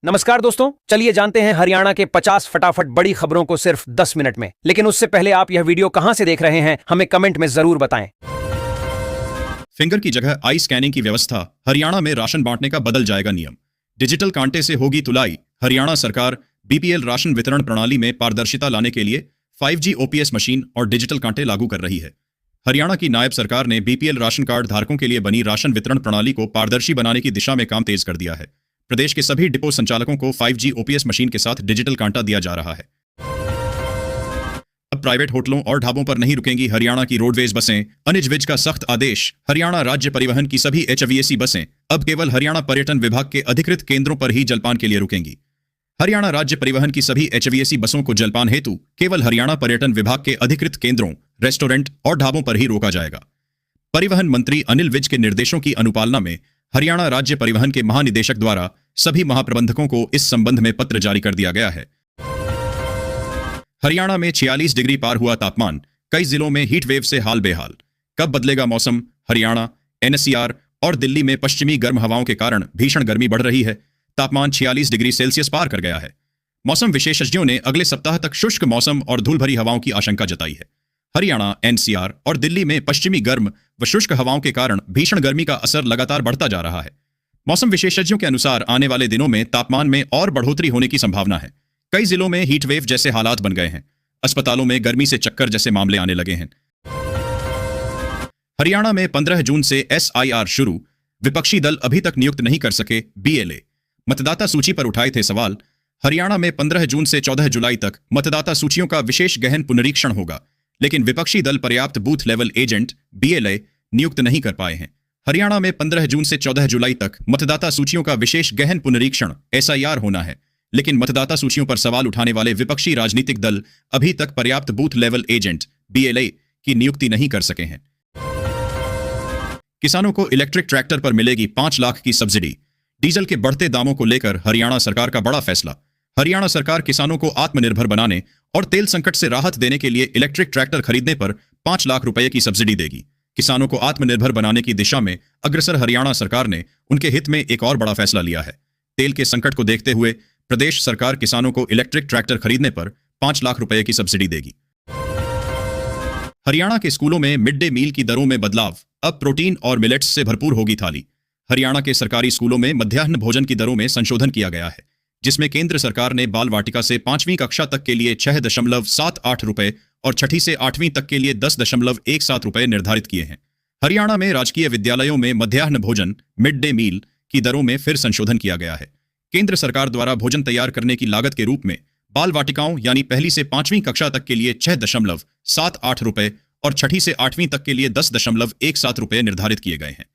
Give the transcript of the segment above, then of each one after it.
नमस्कार दोस्तों, चलिए जानते हैं हरियाणा के 50 फटाफट बड़ी खबरों को सिर्फ 10 मिनट में। लेकिन उससे पहले आप यह वीडियो कहां से देख रहे हैं, हमें कमेंट में जरूर बताएं। फिंगर की जगह आई स्कैनिंग की व्यवस्था, हरियाणा में राशन बांटने का बदल जाएगा नियम। डिजिटल कांटे से होगी तुलाई। हरियाणा सरकार बीपीएल राशन वितरण प्रणाली में पारदर्शिता लाने के लिए 5G OPS मशीन और डिजिटल कांटे लागू कर रही है। हरियाणा की नायब सरकार ने बीपीएल राशन कार्ड धारकों के लिए बनी राशन वितरण प्रणाली को पारदर्शी बनाने की दिशा में काम तेज कर दिया है। प्रदेश के सभी डिपो संचालकों को 5G OPS मशीन के साथ डिजिटल कांटा दिया जा रहा है। अब प्राइवेट होटलों और ढाबों पर नहीं रुकेंगी हरियाणा की रोडवेज बसें। अनिज विज का सख्त आदेश। हरियाणा राज्य परिवहन की सभी HVAC बसें अब केवल हरियाणा पर्यटन विभाग के अधिकृत केंद्रों पर ही जलपान के लिए रुकेंगी। हरियाणा राज्य परिवहन की सभी HVAC बसों को जलपान हेतु केवल हरियाणा पर्यटन विभाग के अधिकृत केंद्रों, रेस्टोरेंट और ढाबों पर ही रोका जाएगा। परिवहन मंत्री अनिल विज के निर्देशों की अनुपालना में हरियाणा राज्य परिवहन के महानिदेशक द्वारा सभी महाप्रबंधकों को इस संबंध में पत्र जारी कर दिया गया है। हरियाणा में 46 डिग्री पार हुआ तापमान। कई जिलों में हीट वेव से हाल बेहाल। कब बदलेगा मौसम? हरियाणा, NCR और दिल्ली में पश्चिमी गर्म हवाओं के कारण भीषण गर्मी बढ़ रही है। तापमान 46 डिग्री सेल्सियस पार कर गया है। मौसम विशेषज्ञों ने अगले सप्ताह तक शुष्क मौसम और धूल भरी हवाओं की आशंका जताई है। हरियाणा, NCR और दिल्ली में पश्चिमी गर्म व शुष्क हवाओं के कारण भीषण गर्मी का असर लगातार बढ़ता जा रहा है। मौसम विशेषज्ञों के अनुसार आने वाले दिनों में तापमान में और बढ़ोतरी होने की संभावना है। कई जिलों में हीट वेव जैसे हालात बन गए हैं। अस्पतालों में गर्मी से चक्कर जैसे मामले आने लगे हैं। हरियाणा में 15 जून से SIR शुरू। विपक्षी दल अभी तक नियुक्त नहीं कर सके BLA। मतदाता सूची पर उठाए थे सवाल। हरियाणा में 15 जून से 14 जुलाई तक मतदाता सूचियों का विशेष गहन पुनरीक्षण होगा, लेकिन विपक्षी दल पर्याप्त बूथ लेवल एजेंट BLA नियुक्त नहीं कर पाए हैं। हरियाणा में 15 जून से 14 जुलाई तक मतदाता सूचियों का विशेष गहन पुनरीक्षण SIR होना है, लेकिन मतदाता सूचियों पर सवाल उठाने वाले विपक्षी राजनीतिक दल अभी तक पर्याप्त बूथ लेवल एजेंट BLA की नियुक्ति नहीं कर सके हैं। किसानों को इलेक्ट्रिक ट्रैक्टर पर मिलेगी 5 लाख की सब्सिडी। डीजल के बढ़ते दामों को लेकर हरियाणा सरकार का बड़ा फैसला। हरियाणा सरकार किसानों को आत्मनिर्भर बनाने और तेल संकट से राहत देने के लिए इलेक्ट्रिक ट्रैक्टर खरीदने पर 5 लाख रुपए की सब्सिडी देगी। किसानों को आत्मनिर्भर बनाने की दिशा में अग्रसर हरियाणा सरकार ने उनके हित में एक और बड़ा फैसला लिया है। तेल के संकट को देखते हुए प्रदेश सरकार किसानों को इलेक्ट्रिक ट्रैक्टर खरीदने पर 5 लाख रुपए की सब्सिडी देगी। हरियाणा के स्कूलों में मिड डे मील की दरों में बदलाव। अब प्रोटीन और मिलेट्स से भरपूर होगी थाली। हरियाणा के सरकारी स्कूलों में मध्याह्न भोजन की दरों में संशोधन किया गया है, जिसमें केंद्र सरकार ने बाल वाटिका से 5वीं कक्षा तक के लिए 6.78 रुपए और 6ठी से 8वीं तक के लिए 10.17 रुपए निर्धारित किए हैं। हरियाणा में राजकीय विद्यालयों में मध्याह्न भोजन मिड डे मील की दरों में फिर संशोधन किया गया है। केंद्र सरकार द्वारा भोजन तैयार करने की लागत के रूप में बाल वाटिकाओं यानी पहली से 5वीं कक्षा तक के लिए 6.78 रुपए और 6ठी से 8वीं तक के लिए 10.17 रुपए निर्धारित किए गए हैं।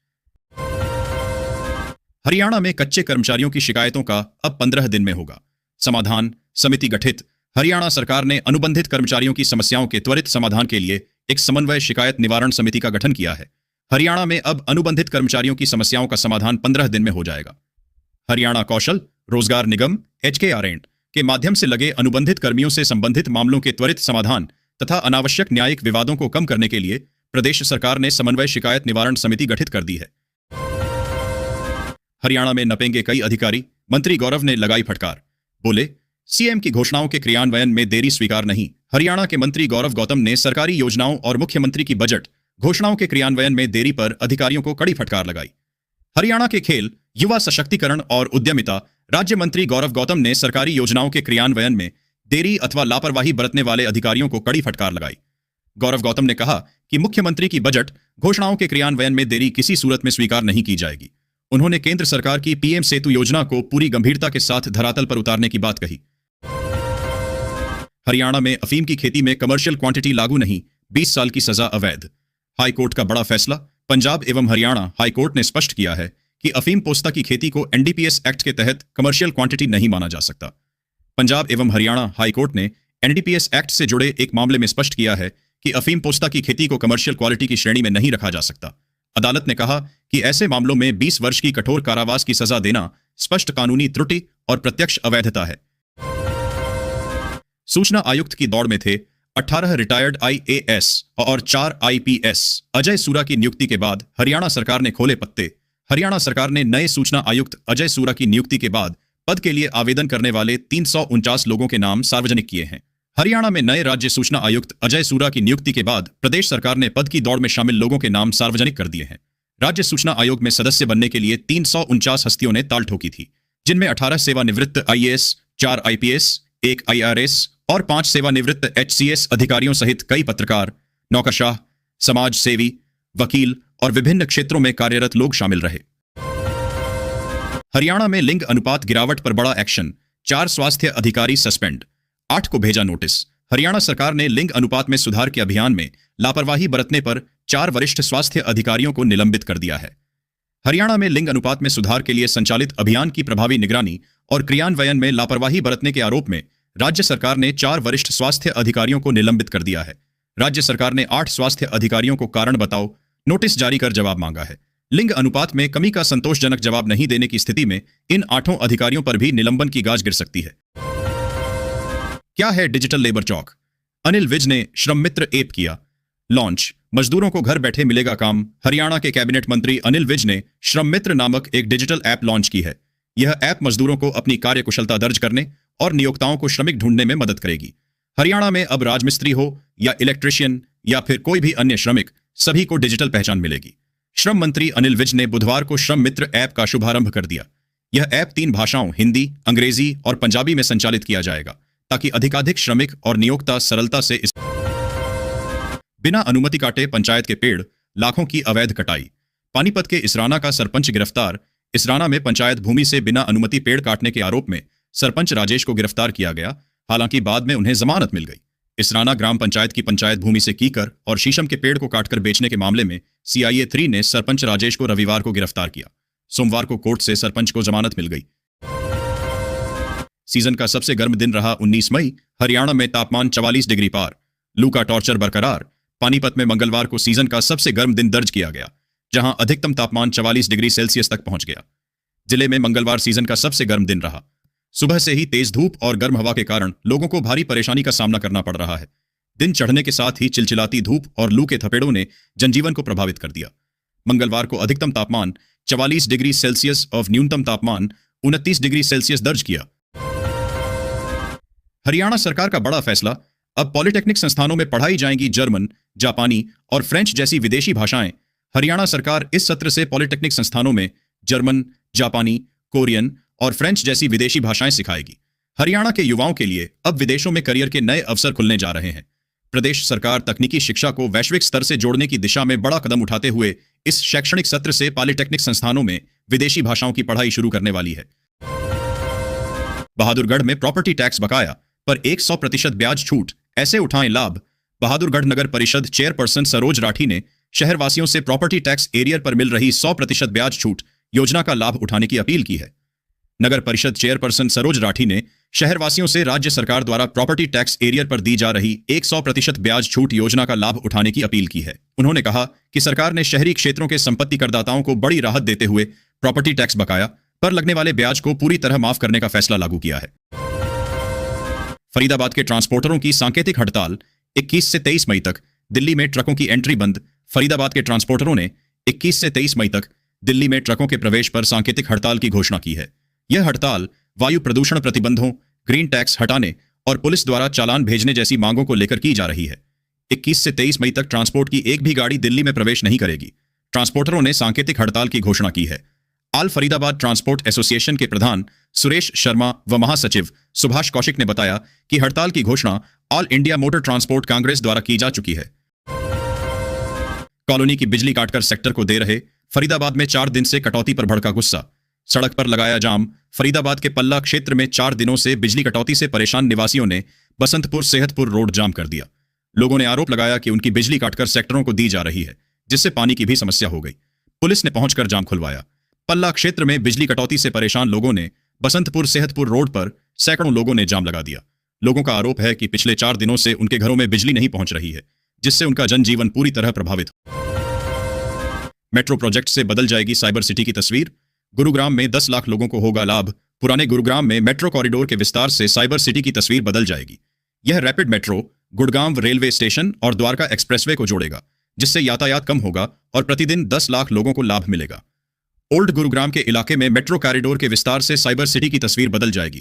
हरियाणा में कच्चे कर्मचारियों की शिकायतों का अब 15 दिन में होगा समाधान। समिति गठित। हरियाणा सरकार ने अनुबंधित कर्मचारियों की समस्याओं के त्वरित समाधान के लिए एक समन्वय शिकायत निवारण समिति का गठन किया है। हरियाणा में अब अनुबंधित कर्मचारियों की समस्याओं का समाधान 15 दिन में हो जाएगा। हरियाणा कौशल रोजगार निगम HKRN के माध्यम से लगे अनुबंधित कर्मियों से संबंधित मामलों के त्वरित समाधान तथा अनावश्यक न्यायिक विवादों को कम करने के लिए प्रदेश सरकार ने समन्वय शिकायत निवारण समिति गठित कर दी है। हरियाणा में नपेंगे कई अधिकारी। मंत्री गौरव ने लगाई फटकार। बोले, CM की घोषणाओं के क्रियान्वयन में देरी स्वीकार नहीं। हरियाणा के मंत्री गौरव गौतम ने सरकारी योजनाओं और मुख्यमंत्री की बजट घोषणाओं के क्रियान्वयन में देरी पर अधिकारियों को कड़ी फटकार लगाई। हरियाणा के खेल, युवा सशक्तिकरण और उद्यमिता राज्य मंत्री गौरव गौतम ने सरकारी योजनाओं के क्रियान्वयन में देरी अथवा लापरवाही बरतने वाले अधिकारियों को कड़ी फटकार लगाई। गौरव गौतम ने कहा कि मुख्यमंत्री की बजट घोषणाओं के क्रियान्वयन में देरी किसी सूरत में स्वीकार नहीं की जाएगी। उन्होंने केंद्र सरकार की PM सेतु योजना को पूरी गंभीरता के साथ धरातल पर उतारने की बात कही। हरियाणा में अफीम की खेती में कमर्शियल क्वांटिटी लागू नहीं, 20 साल की सजा अवैध। हाई कोर्ट का बड़ा फैसला। पंजाब एवं हरियाणा हाई कोर्ट ने स्पष्ट किया है कि अफीम पोस्ता की खेती को NDPS एक्ट के तहत कमर्शियल क्वांटिटी नहीं माना जा सकता। पंजाब एवं हरियाणा हाई कोर्ट ने NDPS एक्ट से जुड़े एक मामले में स्पष्ट किया है कि अफीम पोस्ता की खेती को कमर्शियल क्वालिटी की श्रेणी में नहीं रखा जा सकता। अदालत ने कहा कि ऐसे मामलों में 20 वर्ष की कठोर कारावास की सजा देना स्पष्ट कानूनी त्रुटि और प्रत्यक्ष अवैधता है। सूचना आयुक्त की दौड़ में थे 18 रिटायर्ड IAS और 4 IPS। अजय सूरा की नियुक्ति के बाद हरियाणा सरकार ने खोले पत्ते। हरियाणा सरकार ने नए सूचना आयुक्त अजय सूरा की नियुक्ति के बाद पद के लिए आवेदन करने वाले 349 लोगों के नाम सार्वजनिक किए हैं। हरियाणा में नए राज्य सूचना आयुक्त अजय सूरा की नियुक्ति के बाद प्रदेश सरकार ने पद की दौड़ में शामिल लोगों के नाम सार्वजनिक कर दिए हैं। राज्य सूचना आयोग में सदस्य बनने के लिए 349 हस्तियों ने ताल ठोकी थी, जिनमें 18 सेवानिवृत्त आईएएस, 4 आईपीएस, 1 आईआरएस और 5 सेवानिवृत्त एचसीएस अधिकारियों सहित कई पत्रकार, नौकरशाह, समाज सेवी, वकील और विभिन्न क्षेत्रों में कार्यरत लोग शामिल रहे। हरियाणा में लिंग अनुपात गिरावट पर बड़ा एक्शन, 4 स्वास्थ्य अधिकारी सस्पेंड, 8 को भेजा नोटिस। हरियाणा सरकार ने लिंग अनुपात में सुधार के अभियान में लापरवाही बरतने पर 4 वरिष्ठ स्वास्थ्य अधिकारियों को निलंबित कर दिया है। हरियाणा में लिंग अनुपात में सुधार के लिए संचालित अभियान की प्रभावी निगरानी और क्रियान्वयन में लापरवाही बरतने के आरोप में राज्य सरकार ने 4 वरिष्ठ स्वास्थ्य अधिकारियों को निलंबित कर दिया है। राज्य सरकार ने 8 स्वास्थ्य अधिकारियों को कारण बताओ नोटिस जारी कर जवाब मांगा है। लिंग अनुपात में कमी का संतोषजनक जवाब नहीं देने की स्थिति में इन 8 अधिकारियों पर भी निलंबन की गाज गिर सकती है। क्या है डिजिटल लेबर चौक? अनिल विज ने श्रम मित्र ऐप किया लॉन्च। मजदूरों को घर बैठे मिलेगा काम। हरियाणा के कैबिनेट मंत्री अनिल विज ने श्रम मित्र नामक एक डिजिटल ऐप लॉन्च की है। यह ऐप मजदूरों को अपनी कार्यकुशलता दर्ज करने और नियोक्ताओं को श्रमिक ढूंढने में मदद करेगी। हरियाणा में अब राजमिस्त्री हो या इलेक्ट्रिशियन या फिर कोई भी अन्य श्रमिक, सभी को डिजिटल पहचान मिलेगी। श्रम मंत्री अनिल विज ने बुधवार को श्रम मित्र ऐप का शुभारंभ कर दिया। यह ऐप 3 भाषाओं हिंदी, अंग्रेजी और पंजाबी में संचालित किया जाएगा, ताकि अधिकाधिक श्रमिक और नियोक्ता सरलता से इस बिना अनुमति काटे पंचायत के पेड़, लाखों की अवैध कटाई। पानीपत के इसराना का सरपंच गिरफ्तार। इसराना में पंचायत भूमि से बिना अनुमति पेड़ काटने के आरोप में सरपंच राजेश को गिरफ्तार किया गया, हालांकि बाद में उन्हें जमानत मिल गई। इसराना ग्राम पंचायत की पंचायत भूमि से कीकर और शीशम के पेड़ को काटकर बेचने के मामले में सीआईए 3 ने सरपंच राजेश को रविवार को गिरफ्तार किया। सोमवार को कोर्ट से सरपंच को जमानत मिल गई। सीजन का सबसे गर्म दिन रहा 19 मई। हरियाणा में तापमान 44 डिग्री पार, लू का टॉर्चर बरकरार। पानीपत में मंगलवार को सीजन का सबसे गर्म दिन दर्ज किया गया, जहां अधिकतम तापमान 44 डिग्री सेल्सियस तक पहुंच गया। जिले में मंगलवार सीजन का सबसे गर्म दिन रहा। सुबह से ही तेज धूप और गर्म हवा के कारण लोगों को भारी परेशानी का सामना करना पड़ रहा है। दिन चढ़ने के साथ ही चिलचिलाती धूप और लू के थपेड़ों ने जनजीवन को प्रभावित कर दिया। मंगलवार को अधिकतम तापमान 44 डिग्री सेल्सियस और न्यूनतम तापमान 29 डिग्री सेल्सियस दर्ज किया। हरियाणा सरकार का बड़ा फैसला, अब पॉलिटेक्निक संस्थानों में पढ़ाई जाएंगी जर्मन, जापानी और फ्रेंच जैसी विदेशी भाषाएं। हरियाणा सरकार इस सत्र से पॉलिटेक्निक संस्थानों में जर्मन, जापानी, कोरियन और फ्रेंच जैसी विदेशी भाषाएं सिखाएगी। हरियाणा के युवाओं के लिए अब विदेशों में करियर के नए अवसर खुलने जा रहे हैं। प्रदेश सरकार तकनीकी शिक्षा को वैश्विक स्तर से जोड़ने की दिशा में बड़ा कदम उठाते हुए इस शैक्षणिक सत्र से पॉलिटेक्निक संस्थानों में विदेशी भाषाओं की पढ़ाई शुरू करने वाली है। बहादुरगढ़ में प्रॉपर्टी टैक्स बकाया पर 100% ब्याज छूट, ऐसे उठाएं लाभ। बहादुरगढ़ नगर परिषद चेयरपर्सन सरोज राठी ने शहरवासियों से प्रॉपर्टी टैक्स एरियर पर मिल रही 100% ब्याज छूट योजना का लाभ उठाने की अपील की है। नगर परिषद चेयरपर्सन सरोज राठी ने शहरवासियों से राज्य सरकार द्वारा प्रॉपर्टी टैक्स एरियर पर दी जा रही 100% ब्याज छूट योजना का लाभ उठाने की अपील की है। उन्होंने कहा कि सरकार ने शहरी क्षेत्रों के संपत्ति करदाताओं को बड़ी राहत देते हुए प्रॉपर्टी टैक्स बकाया पर लगने वाले ब्याज को पूरी तरह माफ करने का फैसला लागू किया है। फरीदाबाद के ट्रांसपोर्टरों की सांकेतिक हड़ताल, 21 से 23 मई तक दिल्ली में ट्रकों की एंट्री बंद। फरीदाबाद के ट्रांसपोर्टरों ने 21 से 23 मई तक दिल्ली में ट्रकों के प्रवेश पर सांकेतिक हड़ताल की घोषणा की है। यह हड़ताल वायु प्रदूषण प्रतिबंधों, ग्रीन टैक्स हटाने और पुलिस द्वारा चालान भेजने जैसी मांगों को लेकर की जा रही है। 21 से 23 मई तक ट्रांसपोर्ट की एक भी गाड़ी दिल्ली में प्रवेश नहीं करेगी। ट्रांसपोर्टरों ने सांकेतिक हड़ताल की घोषणा की है। आल फरीदाबाद ट्रांसपोर्ट एसोसिएशन के प्रधान सुरेश शर्मा व महासचिव सुभाष कौशिक ने बताया कि हड़ताल की घोषणा all India motor transport Congress द्वारा की जा चुकी है। कॉलोनी की बिजली काटकर सेक्टर को दे रहे, फरीदाबाद में 4 दिन से कटौती पर भड़का गुस्सा, सड़क पर लगाया जाम। फरीदाबाद के पल्ला क्षेत्र में 4 दिनों से बिजली कटौती से परेशान निवासियों ने बसंतपुर सेहतपुर रोड जाम कर दिया। लोगों ने आरोप लगाया कि उनकी बिजली काटकर सेक्टरों को दी जा रही है, जिससे पानी की भी समस्या हो गई। पुलिस ने पहुंचकर जाम खुलवाया। पल्ला क्षेत्र में बिजली कटौती से परेशान लोगों ने बसंतपुर सेहतपुर रोड पर सैकड़ों लोगों ने जाम लगा दिया। लोगों का आरोप है कि पिछले 4 दिनों से उनके घरों में बिजली नहीं पहुंच रही है, जिससे उनका जनजीवन पूरी तरह प्रभावित। मेट्रो प्रोजेक्ट से बदल जाएगी साइबर सिटी की तस्वीर। गुरुग्राम में 10 लाख लोगों को होगा लाभ। पुराने गुरुग्राम में मेट्रो कॉरिडोर के विस्तार से साइबर सिटी की तस्वीर बदल जाएगी। यह rapid metro Gurgaon railway station और द्वारका एक्सप्रेसवे को जोड़ेगा, जिससे यातायात कम होगा और प्रतिदिन 10 लाख लोगों को लाभ मिलेगा। ओल्ड गुरुग्राम के इलाके में मेट्रो कॉरिडोर के विस्तार से साइबर सिटी की तस्वीर बदल जाएगी।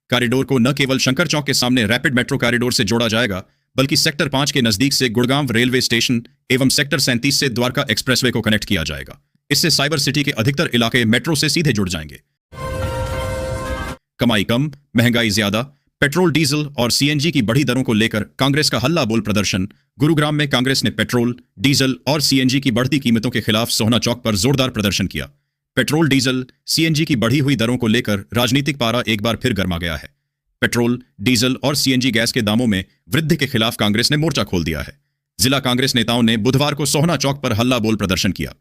कॉरिडोर को न केवल शंकर चौक के सामने रैपिड मेट्रो कॉरिडोर से जोड़ा जाएगा, बल्कि सेक्टर 5 के नजदीक से गुड़गांव रेलवे स्टेशन एवं सेक्टर 37 से द्वारका एक्सप्रेसवे को कनेक्ट किया जाएगा। इससे साइबर सिटी के अधिकतर इलाके मेट्रो से सीधे जुड़ जाएंगे। कमाई कम, महंगाई ज्यादा, पेट्रोल डीजल और सीएनजी की बढ़ी दरों को लेकर कांग्रेस का हल्ला बोल प्रदर्शन। गुरुग्राम में कांग्रेस ने पेट्रोल, डीजल और सीएनजी की बढ़ती कीमतों के खिलाफ सोहना चौक पर जोरदार प्रदर्शन किया। पेट्रोल, डीजल, सीएनजी की बढ़ी हुई दरों को लेकर राजनीतिक पारा एक बार फिर गर्मा गया है। पेट्रोल, डीजल और सीएनजी गैस के दामों में वृद्धि के खिलाफ कांग्रेस ने मोर्चा खोल दिया है। जिला कांग्रेस नेताओं ने बुधवार को सोहना चौक पर हल्ला बोल प्रदर्शन किया।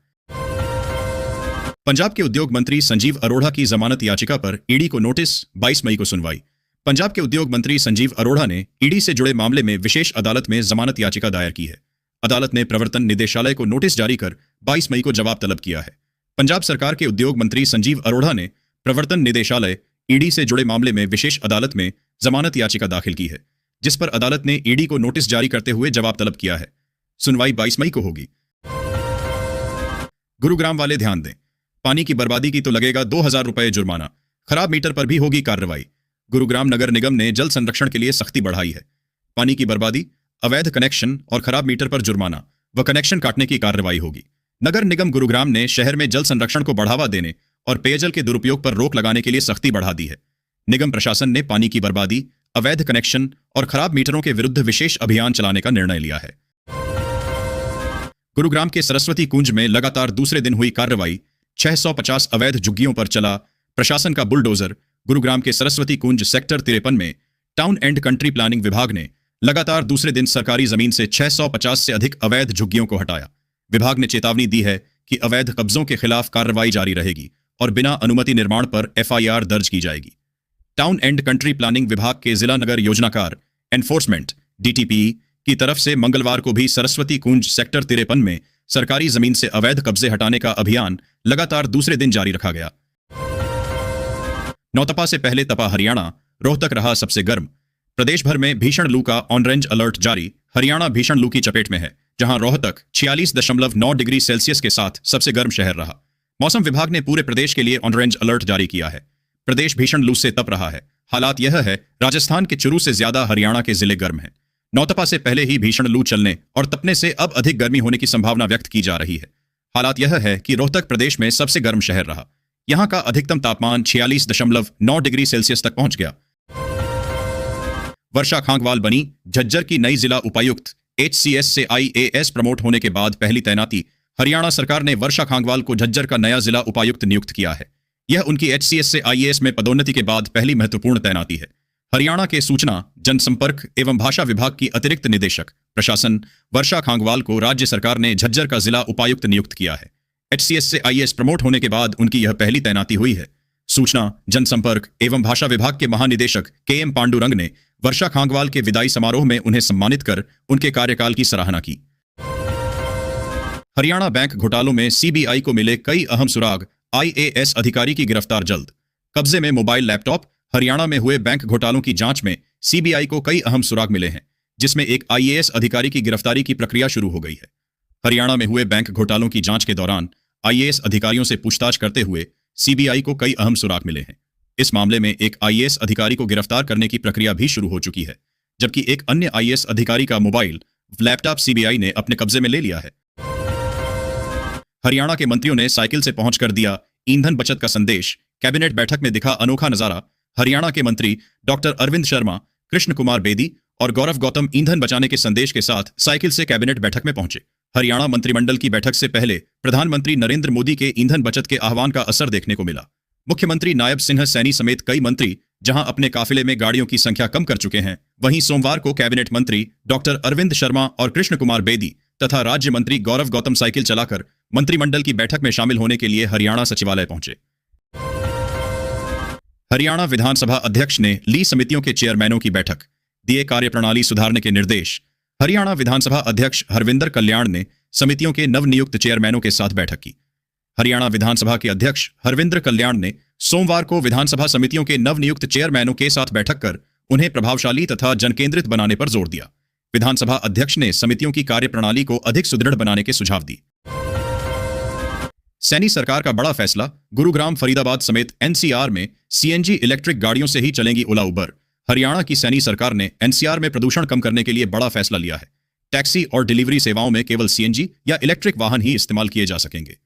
पंजाब के उद्योग मंत्री संजीव अरोड़ा की जमानत याचिका पर ईडी को नोटिस, 22 मई को सुनवाई। पंजाब के उद्योग मंत्री संजीव अरोड़ा ने ईडी से जुड़े मामले में विशेष अदालत में जमानत याचिका दायर की है। अदालत ने प्रवर्तन निदेशालय को नोटिस जारी कर 22 मई को जवाब तलब किया है। पंजाब सरकार के उद्योग मंत्री संजीव अरोड़ा ने प्रवर्तन निदेशालय ईडी से जुड़े मामले में विशेष अदालत में जमानत याचिका दाखिल की है, जिस पर अदालत ने ईडी को नोटिस जारी करते हुए जवाब तलब किया है। सुनवाई 22 मई को होगी। गुरुग्राम वाले ध्यान दें, पानी की बर्बादी की तो लगेगा 2000 रुपए जुर्माना, खराब मीटर पर भी होगी कार्रवाई। गुरुग्राम नगर निगम ने जल संरक्षण के लिए सख्ती बढ़ाई है। पानी की बर्बादी, अवैध कनेक्शन और खराब मीटर पर जुर्माना व कनेक्शन काटने की कार्रवाई होगी। नगर निगम गुरुग्राम ने शहर में जल संरक्षण को बढ़ावा देने और पेयजल के दुरुपयोग पर रोक लगाने के लिए सख्ती बढ़ा दी है। निगम प्रशासन ने पानी की बर्बादी, अवैध कनेक्शन और खराब मीटरों के विरुद्ध विशेष अभियान चलाने का निर्णय लिया है। गुरुग्राम के सरस्वती कुंज में लगातार दूसरे दिन हुई कार्रवाई। 650 अवैध झुग्गियों पर चला प्रशासन का बुलडोजर। गुरुग्राम के सरस्वती कुंज सेक्टर 53 में टाउन एंड कंट्री प्लानिंग विभाग ने लगातार दूसरे दिन सरकारी जमीन से 650 से अधिक अवैध झुग्गियों को हटाया। विभाग ने चेतावनी दी है कि अवैध कब्जों के खिलाफ कार्रवाई जारी रहेगी और बिना अनुमति निर्माण पर एफआईआर दर्ज की जाएगी। टाउन एंड कंट्री प्लानिंग विभाग के जिला नगर योजनाकार एनफोर्समेंट डीटीपी की तरफ से मंगलवार को भी सरस्वती कुंज सेक्टर 53 में सरकारी जमीन से अवैध कब्जे हटाने का अभियान लगातार दूसरे दिन जारी रखा गया। नौतपा से पहले तपा हरियाणा, रोहतक रहा सबसे गर्म। प्रदेश भर में भीषण लू का ऑरेंज अलर्ट जारी। हरियाणा भीषण लू की चपेट में है, जहां रोहतक 46.9 डिग्री सेल्सियस के साथ सबसे गर्म शहर रहा। मौसम विभाग ने पूरे प्रदेश के लिए ऑरेंज अलर्ट जारी किया है। प्रदेश भीषण लू से तप रहा है। हालात यह है, राजस्थान के चुरू से ज्यादा हरियाणा के जिले गर्म हैं। नौतपा से पहले ही भीषण लू चलने और तपने से अब अधिक गर्मी होने की संभावना व्यक्त की जा रही है। हालात यह है कि रोहतक प्रदेश में सबसे गर्म शहर रहा। यहां का अधिकतम तापमान 46.9 डिग्री सेल्सियस तक पहुंच गया। वर्षा खांगवाल बनी झज्जर की नई जिला उपायुक्त। HCS से IAS प्रमोट होने के बाद पहली तैनाती। हरियाणा सरकार ने वर्षा खांगवाल को झज्जर का नया जिला उपायुक्त नियुक्त किया है। यह उनकी HCS से IAS में पदोन्नति के बाद पहली महत्वपूर्ण तैनाती है। हरियाणा के सूचना, जनसंपर्क एवं भाषा विभाग की अतिरिक्त निदेशक प्रशासन वर्षा खांगवाल को राज्य सरकार ने झज्जर का जिला उपायुक्त नियुक्त किया है। HCS से IAS प्रमोट होने के बाद उनकी यह पहली तैनाती हुई है। सूचना, जनसंपर्क एवं भाषा विभाग के महानिदेशक KM पांडुरंग ने वर्षा खांगवाल के विदाई समारोह में उन्हें सम्मानित कर उनके कार्यकाल की सराहना की। हरियाणा बैंक घोटालों में CBI को मिले कई अहम सुराग। IAS अधिकारी की गिरफ्तार जल्द। कब्जे में मोबाइल, लैपटॉप। हरियाणा में हुए बैंक घोटालों की जांच में CBI को कई अहम सुराग मिले हैं, जिसमें एक IAS अधिकारी की गिरफ्तारी की प्रक्रिया शुरू हो गई है। हरियाणा में हुए बैंक घोटालों की जांच के दौरान IAS अधिकारियों से पूछताछ करते हुए CBI को कई अहम सुराग मिले हैं। इस मामले में एक IAS अधिकारी को गिरफ्तार करने की प्रक्रिया भी शुरू हो चुकी है, जबकि एक अन्य IAS अधिकारी का मोबाइल, लैपटॉप CBI ने अपने कब्जे में ले लिया है। हरियाणा के मंत्रियों ने साइकिल से पहुंचकर दिया ईंधन बचत का संदेश। कैबिनेट बैठक में दिखा अनोखा नजारा। हरियाणा के मंत्री डॉक्टर अरविंद शर्मा, कृष्ण कुमार बेदी और गौरव गौतम ईंधन बचाने के संदेश के साथ साइकिल से कैबिनेट बैठक में पहुंचे। हरियाणा मंत्रिमंडल की बैठक से पहले प्रधानमंत्री नरेंद्र मोदी के ईंधन बचत के आह्वान का असर देखने को मिला। मुख्यमंत्री नायब सिंह सैनी समेत कई मंत्री जहां अपने काफिले में गाड़ियों की संख्या कम कर चुके हैं, वहीं सोमवार को कैबिनेट मंत्री डॉक्टर अरविंद शर्मा और कृष्ण कुमार बेदी तथा राज्य मंत्री गौरव गौतम साइकिल चलाकर मंत्रिमंडल की बैठक में शामिल होने के लिए हरियाणा सचिवालय पहुंचे। हरियाणा विधानसभा अध्यक्ष ने ली समितियों के चेयरमैनों की बैठक। दिए कार्यप्रणाली सुधारने के निर्देश। हरियाणा विधानसभा अध्यक्ष हरविंदर कल्याण ने समितियों के नवनियुक्त चेयरमैनों के साथ बैठक की। हरियाणा विधानसभा के अध्यक्ष हरविंदर कल्याण ने सोमवार को विधानसभा समितियों के नवनियुक्त चेयरमैनों के साथ बैठक कर उन्हें प्रभावशाली तथा जनकेंद्रित बनाने पर जोर दिया। विधानसभा अध्यक्ष ने समितियों की कार्यप्रणाली को अधिक सुदृढ़ बनाने के सुझाव दिए। सैनी सरकार का बड़ा फैसला, गुरुग्राम फरीदाबाद समेत एनसीआर में सीएनजी इलेक्ट्रिक गाड़ियों से ही चलेंगी ओला उबर। हरियाणा की सैनी सरकार ने एनसीआर में प्रदूषण कम करने के लिए बड़ा फैसला लिया है। टैक्सी और डिलीवरी सेवाओं में केवल सीएनजी या इलेक्ट्रिक वाहन ही इस्तेमाल किए जा सकेंगे।